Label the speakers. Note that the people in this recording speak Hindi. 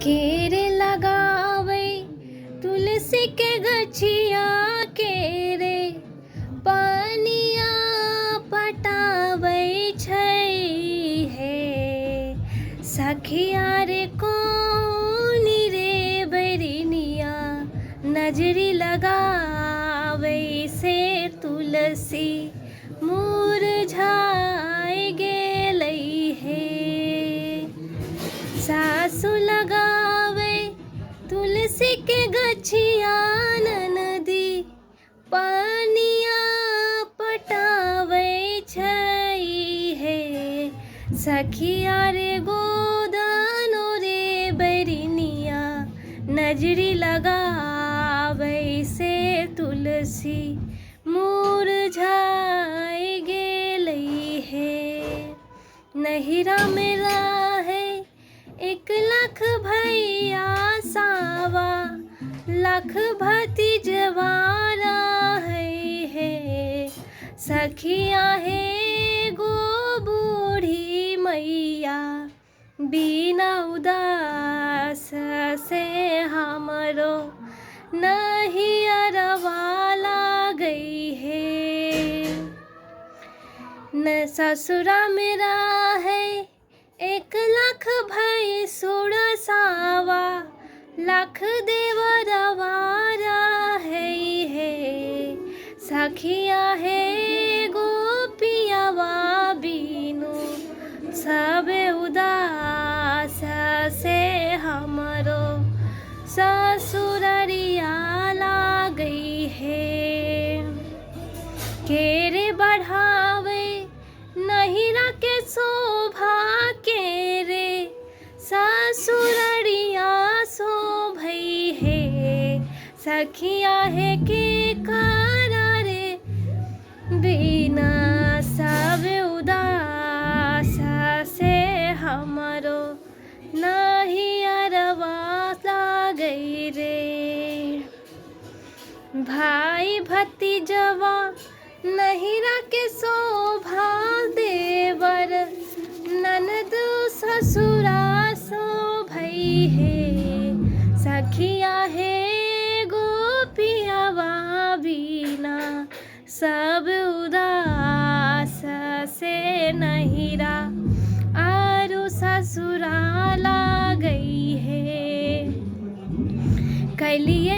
Speaker 1: केरे लगावे तुलसी के गछिया केरे पानिया पटावे छै हे सखिया रे कोनी रे बैरिनिया नजरी लगावे से तुलसी मुरझाई गेलै हे सासु लगावे तुलसी के गछिया ननदी पानिया पटावे छै हे सखिया रे गोदानो रे बैरिनिया नजरी लगावे से तुलसी मुरझाई गेलै हे नहिरा में रहे 1,00,000 भैया सावा लाख भतीजवा है सखिया है गो बूढ़ी मैया बिना उदास से हमरो नहीं अरवाला गई है न ससुरा मेरा है 1,00,000 भई सोड़ा सावा लाख देवरवारा है सखिया है गोपियावा बीनु सब उदास से हमरो ससुररिया गई है केरे बढ़ावे नहिरा के शोभा केरे ससुररिया शोभई है सखिया है के करारे बिना सब उदास से हमरो नहीं अरवा गई रे भाई भतीजवा नहिरा के शोभा देवर ननद ससुरा शोभई है सखिया है गोपियावा बिना सब उदास से नहिरा आरु ससुराला गई है कलिए